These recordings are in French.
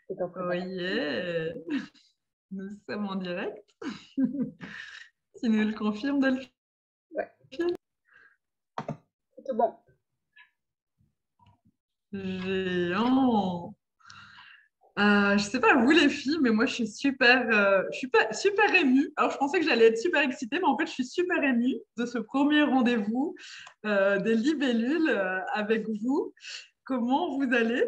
C'est en préparation. Oui, nous sommes en direct. Tu nous le confirmes, Delphine? Ouais, c'est tout bon. Géant. Je sais pas vous les filles, mais moi je suis pas super émue. Alors je pensais que j'allais être super excitée, mais en fait je suis super émue de ce premier rendez-vous des libellules avec vous. Comment vous allez?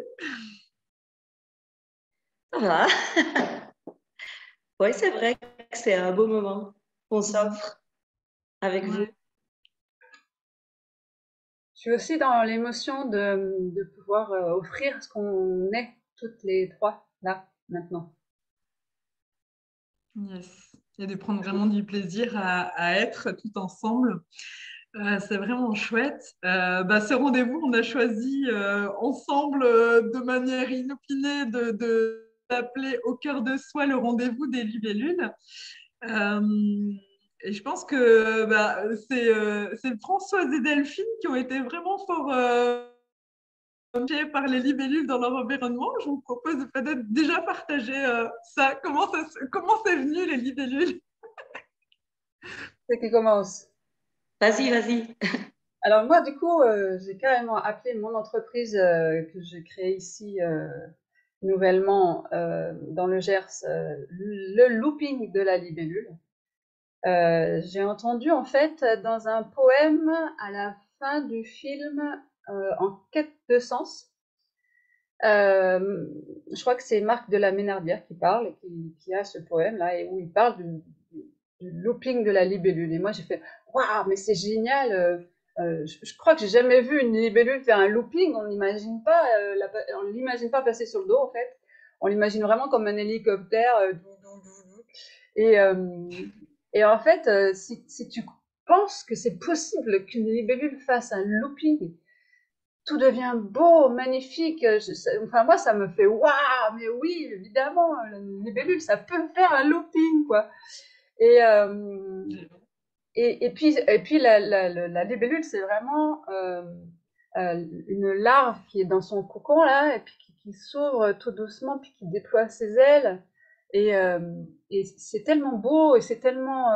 Ça va. Oui, c'est vrai que c'est un beau moment qu'on Mm. s'offre avec vous. Ouais. Je suis aussi dans l'émotion de pouvoir offrir ce qu'on est toutes les trois là maintenant. Yes. Et de prendre vraiment du plaisir à être tout ensemble. C'est vraiment chouette. Ce rendez-vous, on a choisi ensemble de manière inopinée de l'appeler au cœur de soi le rendez-vous des libellules. Euh, et je pense que c'est Françoise et Delphine qui ont été vraiment fort touchées par les libellules dans leur environnement. Je vous propose de peut-être déjà partager ça. Comment c'est venu les libellules? C'est qui commence. Vas-y, vas-y. Alors moi, du coup, j'ai carrément appelé mon entreprise que j'ai créée ici nouvellement dans le Gers, le looping de la libellule. J'ai entendu en fait dans un poème à la fin du film En quête de sens. Je crois que c'est Marc de la Ménardière qui parle, et qui a ce poème-là, et où il parle du looping de la libellule. Et moi, j'ai fait waouh, mais c'est génial! Je crois que j'ai jamais vu une libellule faire un looping. On n'imagine pas, on l'imagine pas passer sur le dos en fait. On l'imagine vraiment comme un hélicoptère. Et, et en fait, si tu penses que c'est possible qu'une libellule fasse un looping, tout devient beau, magnifique. Enfin, moi, ça me fait waouh, mais oui, évidemment, la libellule, ça peut faire un looping, quoi. Et, et puis la libellule, c'est vraiment une larve qui est dans son cocon, là, et puis qui s'ouvre tout doucement, puis qui déploie ses ailes. Et, euh, et c'est tellement beau, et c'est tellement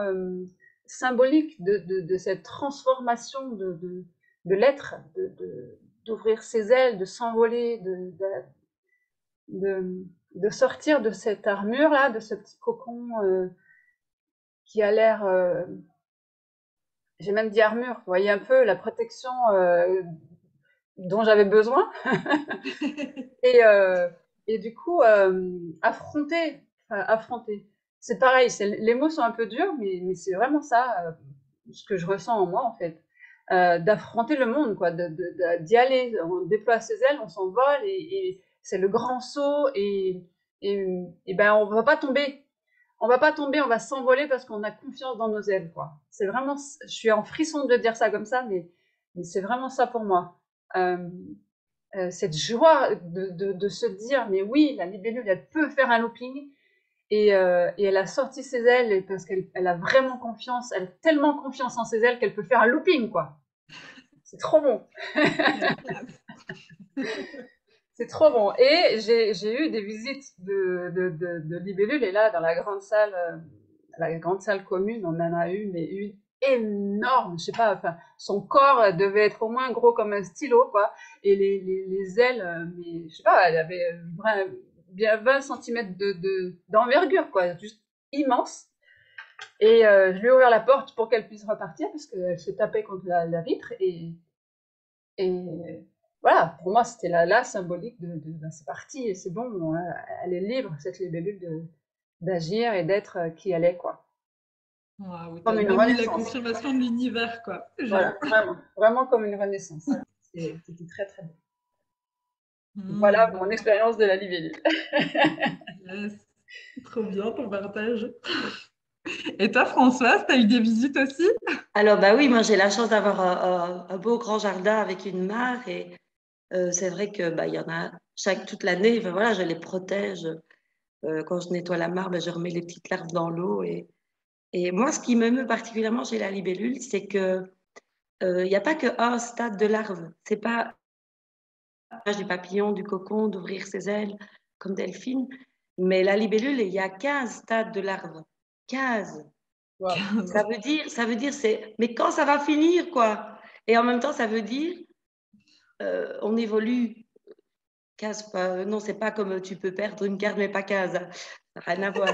symbolique de cette transformation de l'être, d'ouvrir ses ailes, de s'envoler, de sortir de cette armure-là, de ce petit cocon qui a l'air j'ai même dit armure, vous voyez un peu la protection dont j'avais besoin. Et, euh, et du coup, affronter. C'est pareil, les mots sont un peu durs, mais c'est vraiment ça, ce que je ressens en moi, en fait. D'affronter le monde, quoi, d'y aller. On déploie ses ailes, on s'envole, et c'est le grand saut, et ben, on va pas tomber. On va pas tomber, on va s'envoler parce qu'on a confiance dans nos ailes, quoi. C'est vraiment, je suis en frisson de dire ça comme ça, mais c'est vraiment ça pour moi. Euh, cette joie de se dire, mais oui, la libellule, elle peut faire un looping, et elle a sorti ses ailes parce qu'elle a vraiment confiance, elle a tellement confiance en ses ailes qu'elle peut faire un looping, quoi. C'est trop bon. C'est trop bon. Et j'ai eu des visites de libellules, et là, dans la grande salle commune, on en a eu, mais une énorme, je sais pas, enfin, son corps devait être au moins gros comme un stylo, quoi. Et les ailes, mais je sais pas, elle avait bien 20 centimètres d'envergure, quoi, juste immense. Et je lui ai ouvert la porte pour qu'elle puisse repartir, parce qu'elle se tapait contre la vitre, et voilà, pour moi, c'était la symbolique ben, c'est parti, et c'est bon, elle est libre, cette libellule, d'agir et d'être qui elle est, quoi. Waouh, Comme t'as une même eu la renaissance. confirmation de l'univers, quoi. Voilà, vraiment, vraiment comme une renaissance. C'était très, très beau. Voilà Hmm, mon expérience de la libellule. yes. Trop bien ton partage. Et toi, Françoise, t'as eu des visites aussi? Alors, bah oui, moi j'ai la chance d'avoir un beau grand jardin avec une mare, et c'est vrai que bah, il y en a toute l'année. Enfin, voilà, je les protège. Quand je nettoie la mare, bah, je remets les petites larves dans l'eau, et moi, ce qui m'émeut particulièrement chez la libellule, c'est que il n'y a pas qu'un stade de larve. C'est pas l'âge du papillon, du cocon, d'ouvrir ses ailes. comme Delphine. Mais la libellule, il y a 15 stades de larves. 15. Wow. Ça veut dire, mais quand ça va finir, quoi? Et en même temps, ça veut dire, on évolue 15 fois. Non, c'est pas comme tu peux perdre une carte, mais pas 15. Ça n'a rien à voir.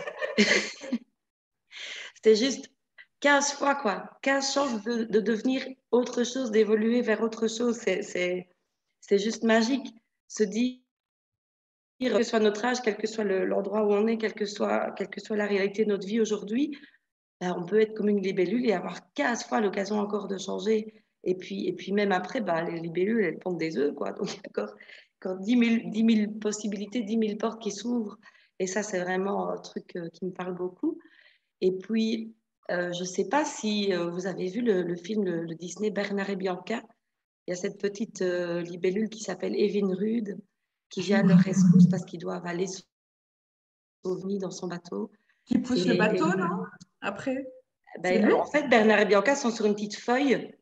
C'est juste 15 fois, quoi. 15 chances de devenir autre chose, d'évoluer vers autre chose. C'est juste magique. Se dire, quel que soit notre âge, quel que soit l'endroit où on est, quelle que soit la réalité de notre vie aujourd'hui, ben, on peut être comme une libellule et avoir 15 fois l'occasion encore de changer. Et puis même après, ben, les libellules, elles pondent des œufs, quoi. Donc, il y a encore 10 000 possibilités, 10 000 portes qui s'ouvrent. Et ça, c'est vraiment un truc qui me parle beaucoup. Et puis, je ne sais pas si vous avez vu le film le Disney Bernard et Bianca. Il y a cette petite libellule qui s'appelle Evinrude, qui vient à leur rescousse parce qu'ils doivent aller sauver dans son bateau. Qui pousse le bateau, non? Après, c'est lui? En fait, Bernard et Bianca sont sur une petite feuille,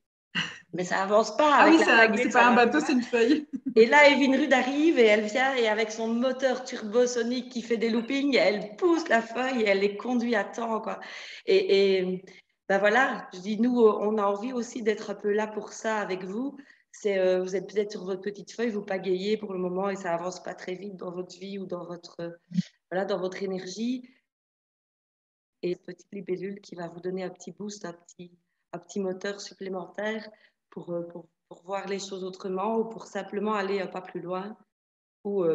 mais ça avance pas Ah avec oui, la vague. c'est pas un bateau, c'est une feuille. Et là, Evinrude arrive et elle vient et avec son moteur turbosonique qui fait des loopings, elle pousse la feuille et elle les conduit à temps, quoi. Et ben voilà, je dis, nous, on a envie aussi d'être un peu là pour ça avec vous. C'est, vous êtes peut-être sur votre petite feuille, vous pagayez pour le moment et ça avance pas très vite dans votre vie ou dans votre, voilà, dans votre énergie. Et une petite libellule qui va vous donner un petit boost, un petit moteur supplémentaire pour voir les choses autrement ou pour simplement aller un pas plus loin ou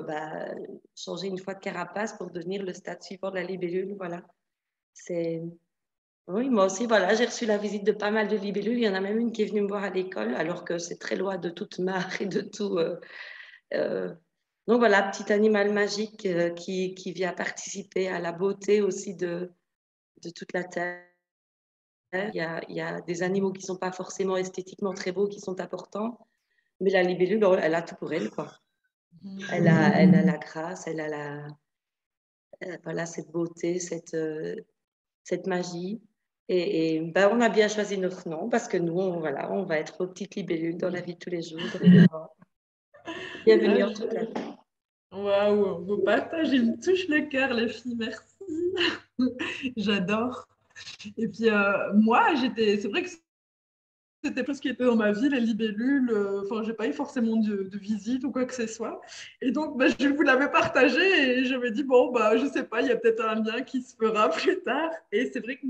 changer une fois de carapace pour devenir le stade suivant de la libellule. Voilà. Oui, moi aussi, voilà, j'ai reçu la visite de pas mal de libellules. Il y en a même une qui est venue me voir à l'école, alors que c'est très loin de toute mare et de tout. Donc voilà, petit animal magique qui vient participer à la beauté aussi de toute la terre. Il y a des animaux qui ne sont pas forcément esthétiquement très beaux, qui sont importants, mais la libellule, elle a tout pour elle, quoi. Elle a la grâce, elle a voilà, cette beauté, cette magie. Et ben, on a bien choisi notre nom parce que nous, voilà, on va être aux petites libellules dans la vie de tous les jours. Bienvenue en tout cas. Waouh, vos partages, ils me touchent le cœur, les filles, merci. J'adore. Et puis, moi, c'est vrai que c'était pas ce qui était dans ma vie, les libellules. Enfin, j'ai pas eu forcément de visite ou quoi que ce soit. Et donc, bah, je vous l'avais partagé et je me dis, bon, bah, je sais pas, il y a peut-être un lien qui se fera plus tard. Et c'est vrai que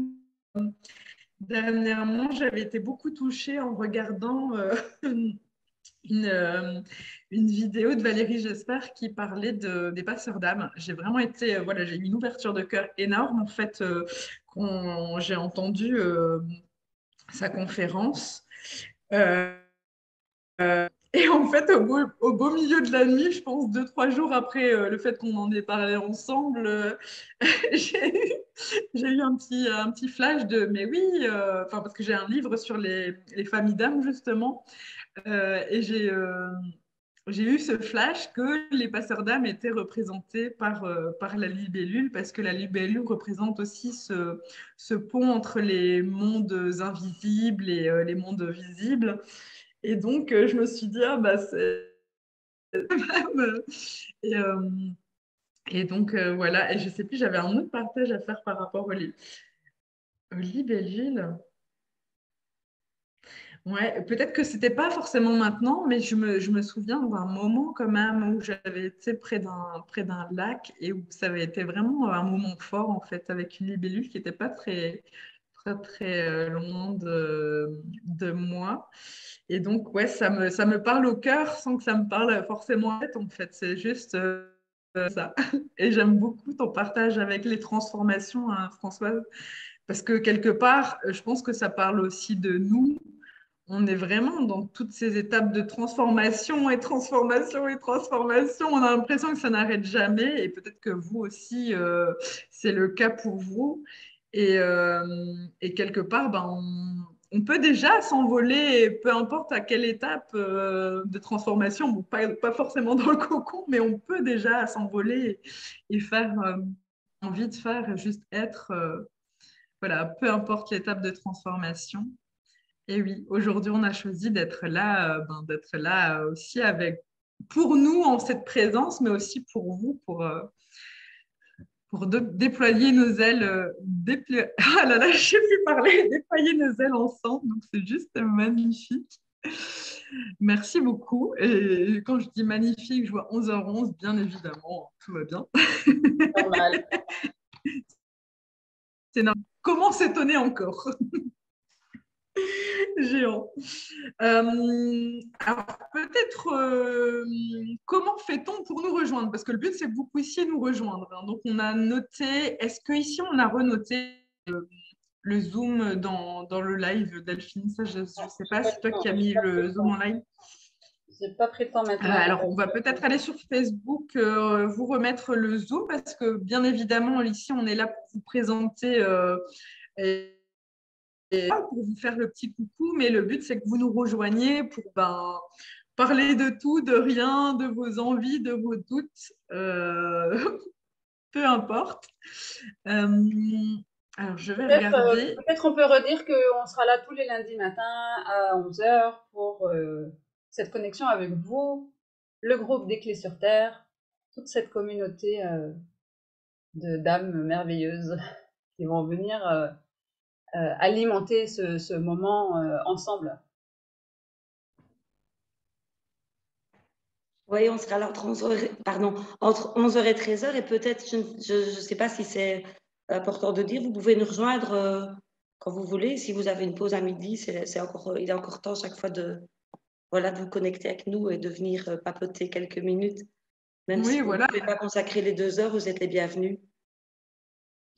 dernièrement, j'avais été beaucoup touchée en regardant une, une vidéo de Valérie J'espère qui parlait des passeurs d'âme. J'ai vraiment été, voilà, j'ai eu une ouverture de cœur énorme en fait quand j'ai entendu sa conférence. Et en fait, au beau milieu de la nuit, je pense 2, 3 jours après le fait qu'on en ait parlé ensemble, j'ai eu un petit flash de, mais oui, parce que j'ai un livre sur les familles d'âmes justement, et j'ai eu ce flash que les passeurs d'âme étaient représentés par la libellule, parce que la libellule représente aussi ce pont entre les mondes invisibles et les mondes visibles. Et donc, je me suis dit, ah bah c'est même. Et, euh, et donc, voilà. Et je sais plus, j'avais un autre partage à faire par rapport au libellule. Ouais, peut-être que c'était pas forcément maintenant, mais je me souviens d'un moment quand même où j'avais été près d'un lac et où ça avait été vraiment un moment fort en fait, avec une libellule qui n'était pas très loin de moi. Et donc, ouais, ça me parle au cœur sans que ça me parle forcément en tête, en fait. C'est juste ça. Et j'aime beaucoup ton partage avec les transformations, hein, Françoise, parce que quelque part, je pense que ça parle aussi de nous. On est vraiment dans toutes ces étapes de transformation et transformation et transformation. On a l'impression que ça n'arrête jamais et peut-être que vous aussi, c'est le cas pour vous. Et quelque part, ben, on peut déjà s'envoler, peu importe à quelle étape de transformation, bon, pas forcément dans le cocon, mais on peut déjà s'envoler et faire envie de faire, juste être, voilà, peu importe l'étape de transformation. Et oui, aujourd'hui, on a choisi d'être là aussi avec pour nous en cette présence, mais aussi pour vous, pour déployer nos ailes. Ah là là, je ne sais plus parler, déployer nos ailes ensemble. Donc, c'est juste magnifique. Merci beaucoup. Et quand je dis magnifique, je vois 11h11, bien évidemment, tout va bien. Normal. C'est normal. Comment s'étonner encore? Géant. Alors, peut-être, comment fait-on pour nous rejoindre? Parce que le but, c'est que vous puissiez nous rejoindre. Hein. Donc, on a noté, est-ce qu'ici, on a renoté le Zoom dans le live, Delphine? Ça, je ne sais pas, c'est toi qui as mis le Zoom en live. J'ai pas pris le temps maintenant. Alors, on va peut-être aller sur Facebook, vous remettre le Zoom, parce que bien évidemment, ici, on est là pour vous présenter et pour vous faire le petit coucou, mais le but, c'est que vous nous rejoigniez pour parler de tout, de rien, de vos envies, de vos doutes, peu importe. Alors, je vais regarder. Peut-être on peut redire qu'on sera là tous les lundis matins à 11h pour cette connexion avec vous, le groupe des Clés sur Terre, toute cette communauté de dames merveilleuses qui vont venir alimenter ce moment ensemble. Oui, on sera là entre 11h et 13h et peut-être, je ne sais pas si c'est important de dire, vous pouvez nous rejoindre quand vous voulez. Si vous avez une pause à midi, il est encore temps chaque fois de vous connecter avec nous et de venir papoter quelques minutes. Même si vous ne pouvez pas consacrer les 2 heures, vous êtes les bienvenus.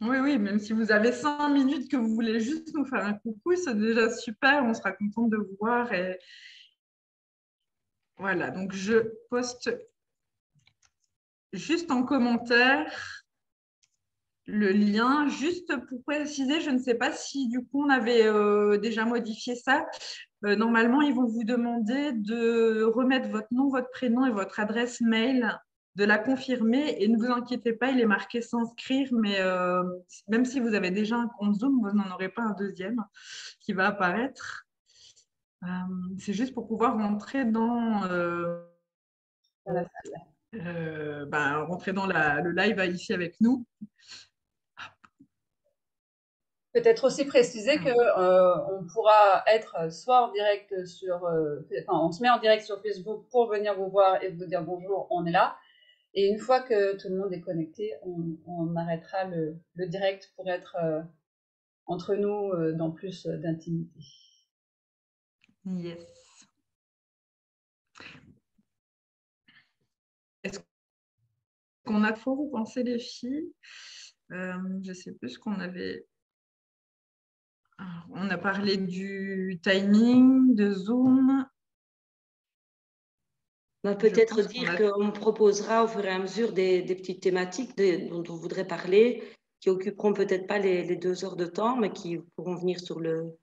Oui, même si vous avez 5 minutes que vous voulez juste nous faire un coucou, c'est déjà super, on sera content de vous voir. Et voilà, donc je poste juste en commentaire le lien, juste pour préciser, je ne sais pas si du coup on avait déjà modifié ça. Normalement, ils vont vous demander de remettre votre nom, votre prénom et votre adresse mail, de la confirmer. Et ne vous inquiétez pas, il est marqué s'inscrire, mais même si vous avez déjà un compte Zoom, vous n'en aurez pas un deuxième qui va apparaître. C'est juste pour pouvoir rentrer dans le live ici avec nous. Peut-être aussi préciser que on pourra être soit en direct on se met en direct sur Facebook pour venir vous voir et vous dire bonjour, on est là. Et une fois que tout le monde est connecté, on arrêtera le direct pour être entre nous dans plus d'intimité. Yes. Est-ce qu'on a trop, vous pensez, les filles? Je ne sais plus ce qu'on avait. Alors, on a parlé du timing, de Zoom. On va peut-être dire qu'on proposera au fur et à mesure des petites thématiques dont on voudrait parler, qui occuperont peut-être pas les 2 heures de temps, mais qui pourront venir sur le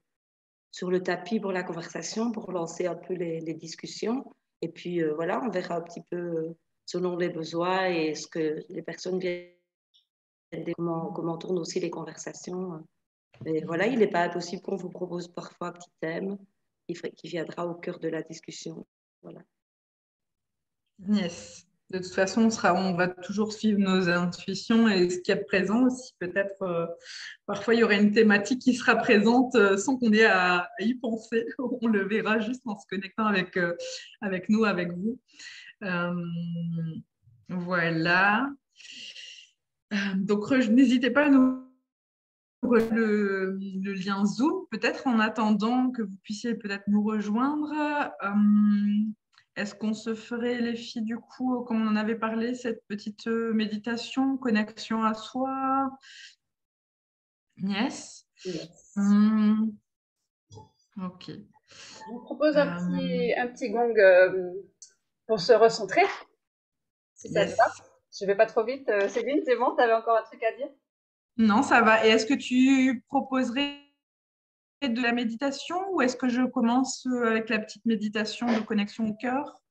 tapis pour la conversation, pour lancer un peu les discussions. Et puis voilà, on verra un petit peu selon les besoins et ce que les personnes viennent, comment tournent aussi les conversations. Mais voilà, il n'est pas impossible qu'on vous propose parfois un petit thème qui viendra au cœur de la discussion. Voilà. Yes. De toute façon, on va toujours suivre nos intuitions et ce qu'il y a de présent aussi. Peut-être, parfois, il y aurait une thématique qui sera présente sans qu'on ait à y penser. On le verra juste en se connectant avec nous, avec vous. Voilà. Donc, n'hésitez pas à nous le lien Zoom, peut-être en attendant que vous puissiez peut-être nous rejoindre. Est-ce qu'on se ferait, les filles, du coup, comme on en avait parlé, cette petite méditation, connexion à soi? Yes. Ok. Je vous propose un petit gong pour se recentrer, si ça te va. Je ne vais pas trop vite. Céline, c'est bon? Tu avais encore un truc à dire? Non, ça va. Et est-ce que tu proposerais de la méditation ou est-ce que je commence avec la petite méditation de connexion au cœur?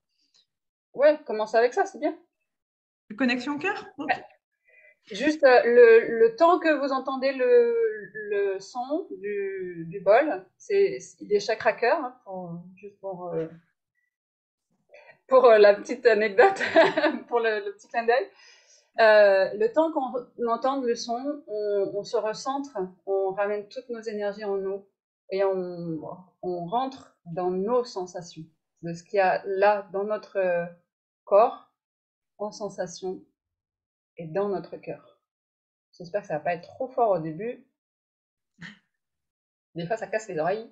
Ouais, commence avec ça, c'est bien. Connexion au cœur? Okay. Ouais. Juste le temps que vous entendez le son du bol, il est chakra cœur, juste pour pour la petite anecdote, pour le petit clin d'œil. Le temps qu'on entende le son, on se recentre, on ramène toutes nos énergies en nous et on rentre dans nos sensations, de ce qu'il y a là dans notre corps, en sensation et dans notre cœur. J'espère que ça va pas être trop fort au début. Des fois, ça casse les oreilles.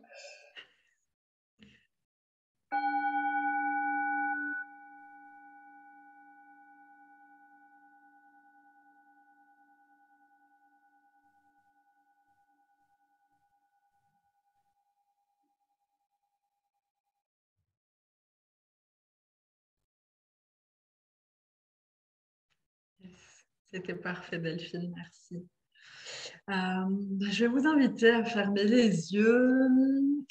Yes. C'était parfait, Delphine, merci. Je vais vous inviter à fermer les yeux,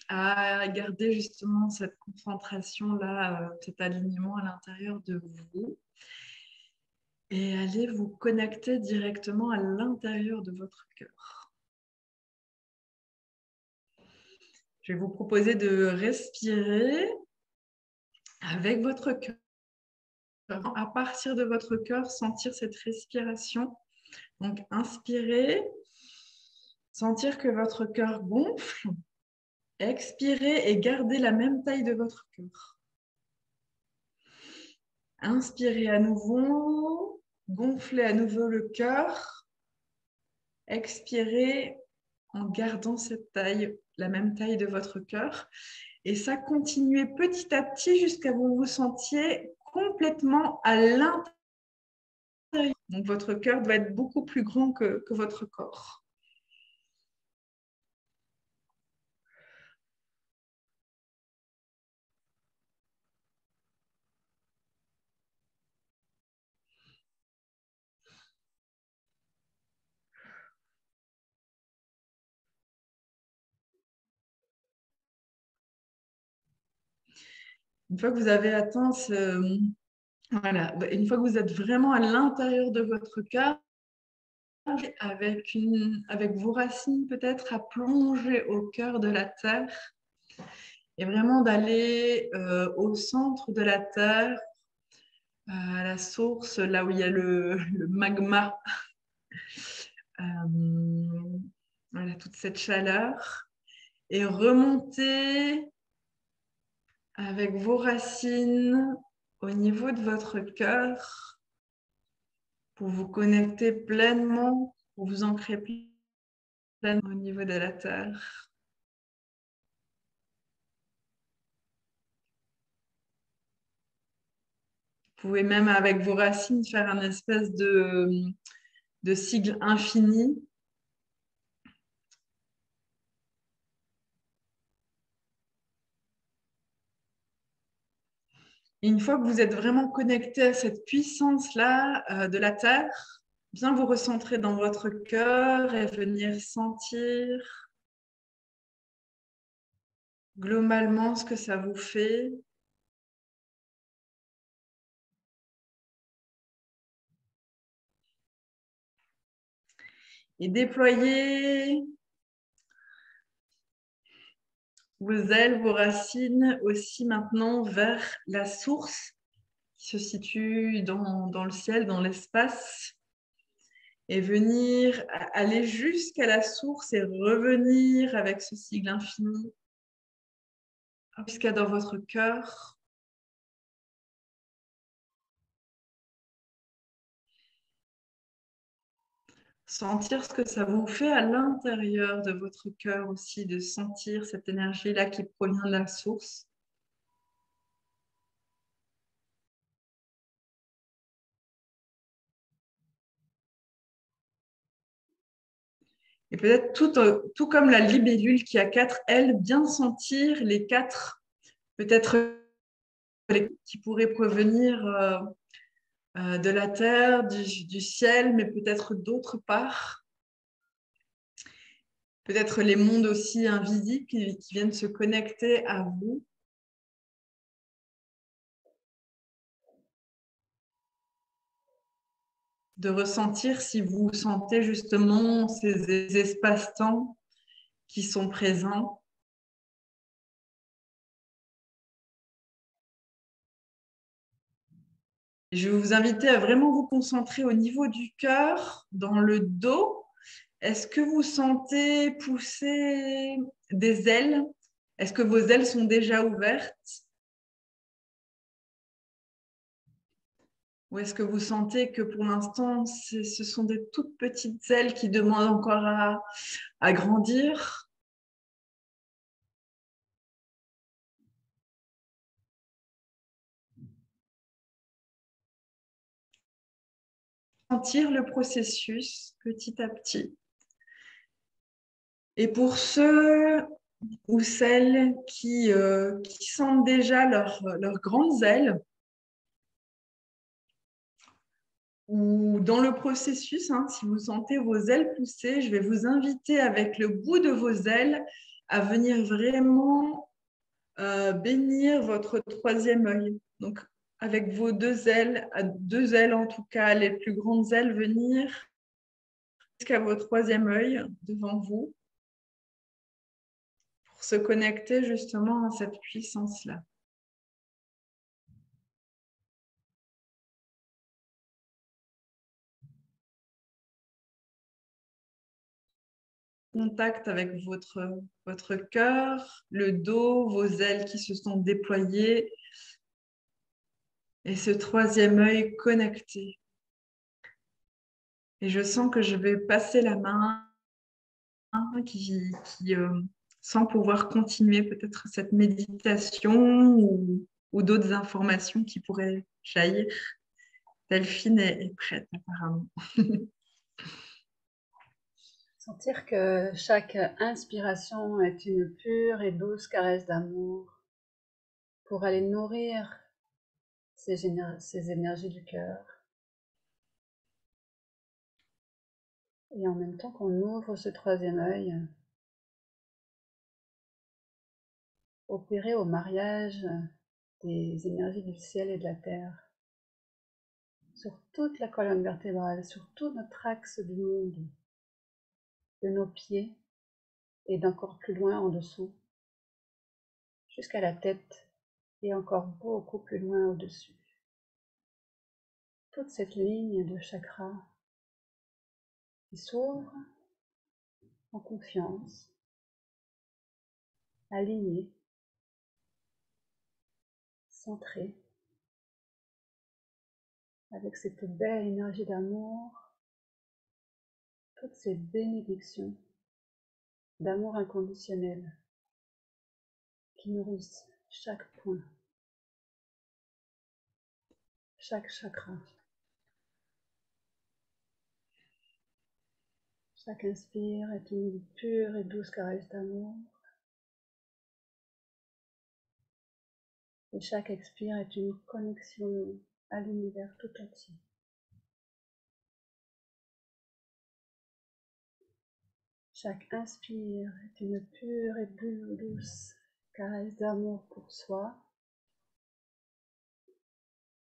à garder justement cette concentration-là, cet alignement à l'intérieur de vous et allez vous connecter directement à l'intérieur de votre cœur. Je vais vous proposer de respirer avec votre cœur. À partir de votre cœur, sentir cette respiration. Donc, inspirez, sentir que votre cœur gonfle. Expirez et gardez la même taille de votre cœur. Inspirez à nouveau, gonflez à nouveau le cœur. Expirez en gardant cette taille, la même taille de votre cœur. Et ça, continuez petit à petit jusqu'à ce que vous vous sentiez complètement à l'intérieur. Donc, votre cœur doit être beaucoup plus grand que votre corps. Une fois que vous avez atteint voilà, une fois que vous êtes vraiment à l'intérieur de votre cœur, avec vos racines peut-être à plonger au cœur de la terre et vraiment d'aller au centre de la terre, à la source, là où il y a le magma, voilà, toute cette chaleur, et remonter avec vos racines au niveau de votre cœur pour vous connecter pleinement, pour vous ancrer pleinement au niveau de la terre. Vous pouvez même avec vos racines faire un espèce de sigle infini. Et une fois que vous êtes vraiment connecté à cette puissance-là de la terre, bien vous recentrer dans votre cœur et venir sentir globalement ce que ça vous fait. Et déployer vos ailes, vos racines aussi maintenant vers la source qui se situe dans le ciel, dans l'espace. Et venir aller jusqu'à la source et revenir avec ce sigle infini jusqu'à dans votre cœur. Sentir ce que ça vous fait à l'intérieur de votre cœur aussi, de sentir cette énergie-là qui provient de la source. Et peut-être tout comme la libellule qui a 4 ailes, bien sentir les 4, peut-être qui pourraient provenir de la terre, du ciel, mais peut-être d'autre part. Peut-être les mondes aussi invisibles qui viennent se connecter à vous. De ressentir si vous sentez justement ces espaces-temps qui sont présents. Je vais vous inviter à vraiment vous concentrer au niveau du cœur, dans le dos. Est-ce que vous sentez pousser des ailes? Est-ce que vos ailes sont déjà ouvertes? Ou est-ce que vous sentez que pour l'instant, ce sont des toutes petites ailes qui demandent encore à grandir? Sentir le processus petit à petit. Et pour ceux ou celles qui sentent déjà leurs grandes ailes, ou dans le processus, hein, si vous sentez vos ailes pousser, je vais vous inviter avec le bout de vos ailes à venir vraiment bénir votre troisième œil. Donc, avec vos deux ailes en tout cas, les plus grandes ailes, venir jusqu'à votre troisième œil devant vous pour se connecter justement à cette puissance-là. Contact avec votre cœur, le dos, vos ailes qui se sont déployées et ce troisième œil connecté. Et je sens que je vais passer la main sans pouvoir continuer peut-être cette méditation ou d'autres informations qui pourraient jaillir. Delphine est prête apparemment. Sentir que chaque inspiration est une pure et douce caresse d'amour pour aller nourrir ces énergies du cœur. Et en même temps qu'on ouvre ce troisième œil, opérer au mariage des énergies du ciel et de la terre sur toute la colonne vertébrale, sur tout notre axe du monde, de nos pieds et d'encore plus loin en dessous, jusqu'à la tête et encore beaucoup plus loin au-dessus. Toute cette ligne de chakras qui s'ouvre en confiance, alignée, centrée, avec cette belle énergie d'amour, toutes ces bénédictions d'amour inconditionnel qui nourrissent chaque point, chaque chakra. Chaque inspire est une pure et douce caresse d'amour. Et chaque expire est une connexion à l'univers tout entier. Chaque inspire est une pure et douce caresse d'amour pour soi.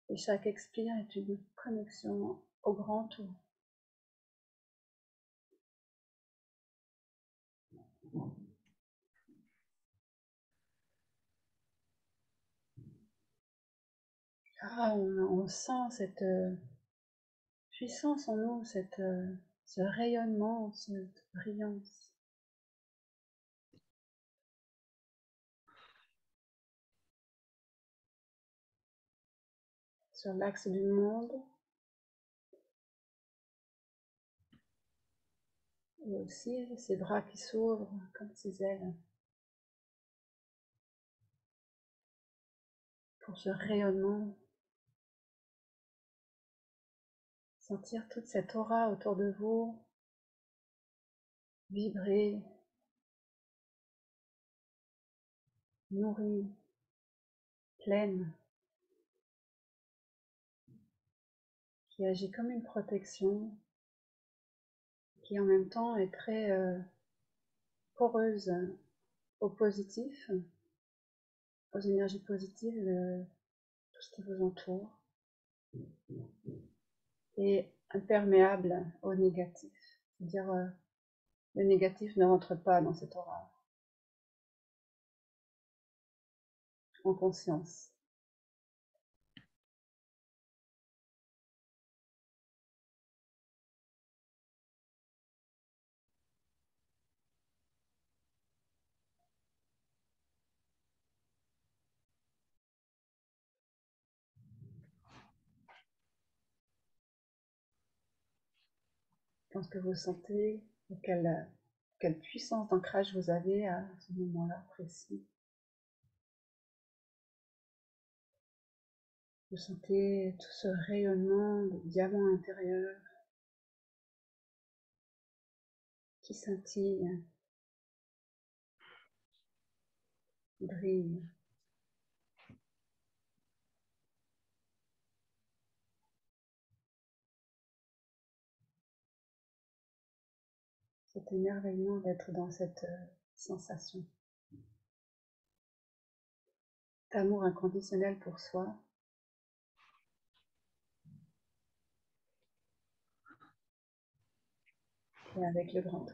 Et chaque expire est une connexion au grand tout. Ah, on sent cette puissance en nous, ce rayonnement, cette brillance. Sur l'axe du monde, et aussi ses bras qui s'ouvrent comme ses ailes pour ce rayonnement. Sentir toute cette aura autour de vous vibrer, nourrie, pleine, qui agit comme une protection, qui en même temps est très poreuse au positif, aux énergies positives de tout ce qui vous entoure, et imperméable au négatif. C'est-à-dire, le négatif ne rentre pas dans cette aura, en conscience. pense que vous sentez quelle puissance d'ancrage vous avez à ce moment-là précis. Vous sentez tout ce rayonnement de diamant intérieur qui scintille, brille. Cet émerveillement d'être dans cette sensation d'amour inconditionnel pour soi et avec le grand tout.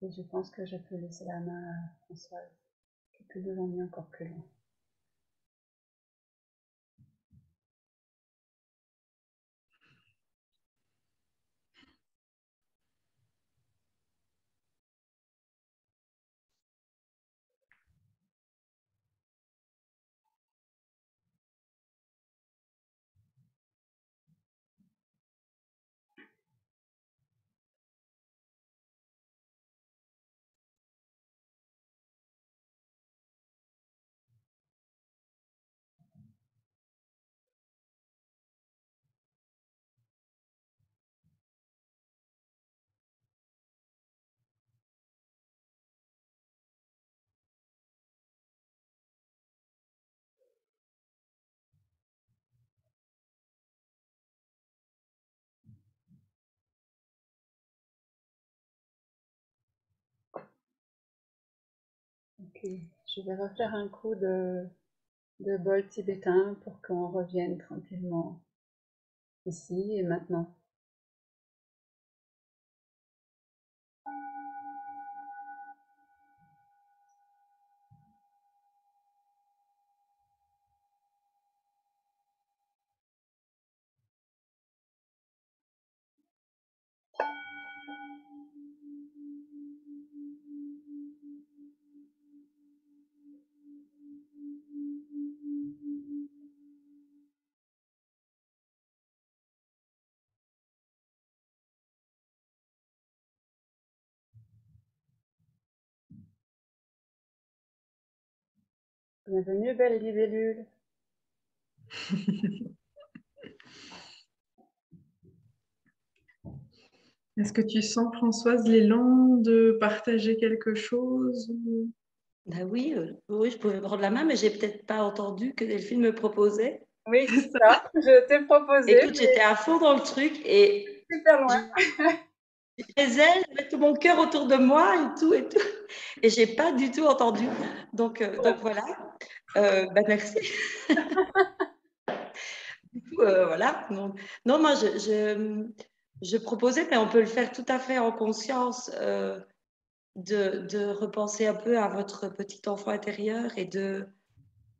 Et je pense que je peux laisser la main à Françoise, qui peut nous emmener encore plus loin. Ok, je vais refaire un coup de bol tibétain pour qu'on revienne tranquillement ici et maintenant. Bienvenue, belle libellule. Est-ce que tu sens, Françoise, l'élan de partager quelque chose? Ben oui, oui, je pouvais prendre la main, mais j'ai peut-être pas entendu que Delphine me proposait. Oui, c'est ça, je t'ai proposé, Écoute, j'étais à fond dans le truc et super loin. les ailes, avec tout mon cœur autour de moi et tout et tout. Et j'ai pas du tout entendu. Donc voilà. Ben merci. Du coup, voilà. Non, moi, je proposais, mais on peut le faire tout à fait en conscience, de repenser un peu à votre petit enfant intérieur et de.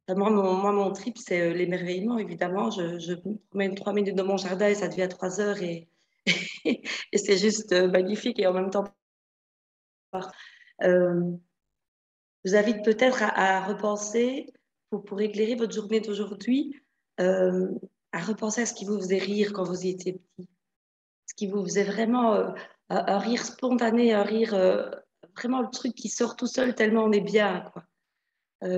Mon trip, c'est l'émerveillement, évidemment. Je me promène 3 minutes dans mon jardin et ça devient 3 heures et, et c'est juste magnifique et en même temps. Euh, je vous invite peut-être à repenser, pour éclairer votre journée d'aujourd'hui, euh, à repenser à ce qui vous faisait rire quand vous étiez petit. Ce qui vous faisait vraiment un rire spontané, un rire, vraiment le truc qui sort tout seul tellement on est bien, quoi.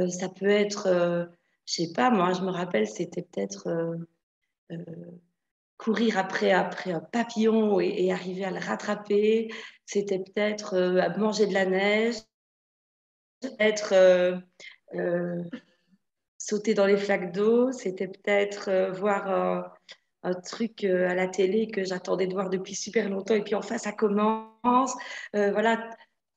Ça peut être, je sais pas, moi, je me rappelle, c'était peut-être euh, courir après un papillon et arriver à le rattraper. C'était peut-être manger de la neige, peut-être euh, sauter dans les flaques d'eau. C'était peut-être voir un truc à la télé que j'attendais de voir depuis super longtemps et puis enfin ça commence. Voilà,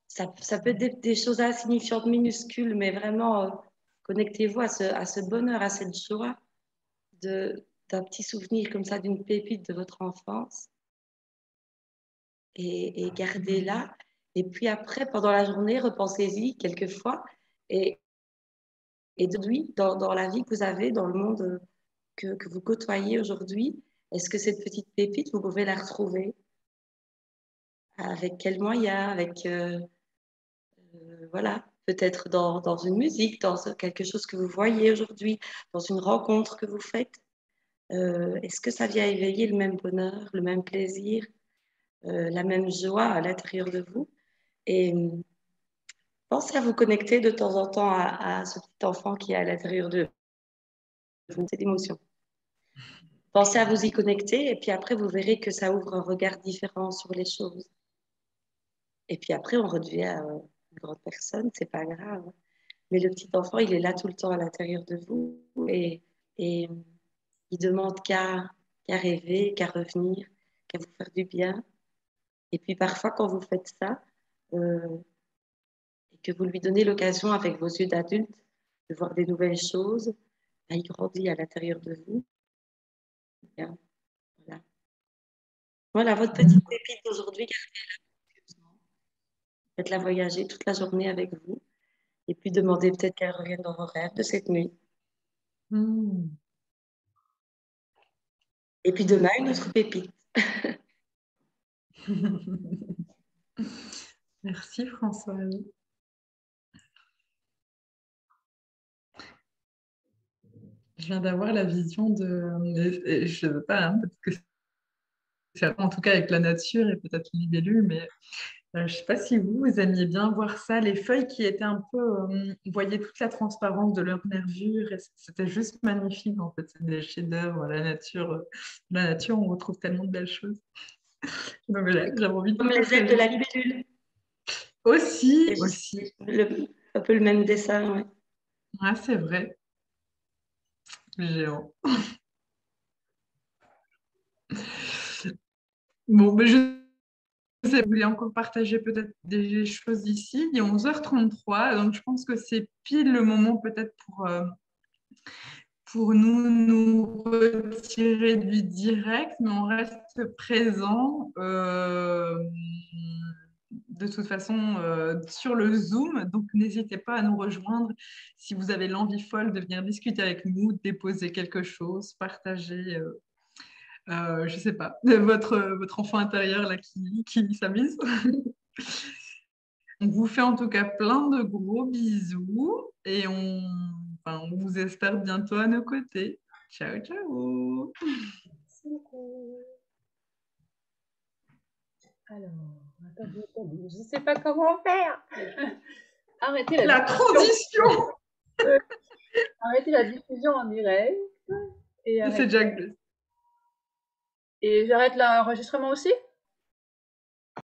ça peut être des choses insignifiantes, minuscules, mais vraiment connectez-vous à ce bonheur, à cette joie d'un petit souvenir comme ça, d'une pépite de votre enfance et gardez-la. Et puis après, pendant la journée, repensez-y quelquefois et d'aujourd'hui, dans la vie que vous avez, dans le monde que vous côtoyez aujourd'hui, est-ce que cette petite pépite, vous pouvez la retrouver? avec quels moyens, avec voilà, peut-être dans une musique, dans quelque chose que vous voyez aujourd'hui, dans une rencontre que vous faites. Est-ce que ça vient éveiller le même bonheur, le même plaisir, la même joie à l'intérieur de vous? Et pensez à vous connecter de temps en temps à ce petit enfant qui est à l'intérieur de vous, cette émotion. Pensez à vous y connecter et puis après, vous verrez que ça ouvre un regard différent sur les choses. Et puis après, on redevient une grande personne, c'est pas grave. Mais le petit enfant, il est là tout le temps à l'intérieur de vous et il demande qu'à rêver, qu'à revenir, qu'à vous faire du bien. Et puis parfois, quand vous faites ça, euh, et que vous lui donnez l'occasion avec vos yeux d'adulte de voir des nouvelles choses, ben, il grandit à l'intérieur de vous. Bien, voilà. Voilà votre petite pépite aujourd'hui. Faites-la voyager toute la journée avec vous. Et puis demandez peut-être qu'elle revienne dans vos rêves de cette nuit. Mm. Et puis demain, une autre pépite. Merci Françoise. Je viens d'avoir la vision de, je ne sais pas, hein, parce que c'est en tout cas avec la nature et peut-être les libellules, mais je ne sais pas si vous aimiez bien voir ça, les feuilles qui étaient un peu, vous voyez toute la transparence de leur nervure, et c'était juste magnifique en fait, c'est des chefs-d'œuvre, la nature, on retrouve tellement de belles choses. Donc voilà, j'avais envie de Comme les ailes de partager. la libellule. Aussi, C'est juste aussi. un peu le même dessin, ouais. Ouais, c'est vrai. Géant. Bon, mais je sais, vous voulez encore partager peut-être des choses ici. Il est 11h33, donc je pense que c'est pile le moment peut-être pour nous retirer du direct, mais on reste présent de toute façon sur le Zoom. Donc n'hésitez pas à nous rejoindre si vous avez l'envie folle de venir discuter avec nous, déposer quelque chose, partager. Je sais pas, votre enfant intérieur là qui s'amuse. On vous fait en tout cas plein de gros bisous et on vous espère bientôt à nos côtés. Ciao, ciao. Merci beaucoup. Alors, attendez, je ne sais pas comment faire. Arrêtez la La diffusion. transition. Arrêtez la diffusion en direct. Et, C'est Jack. et j'arrête l'enregistrement aussi?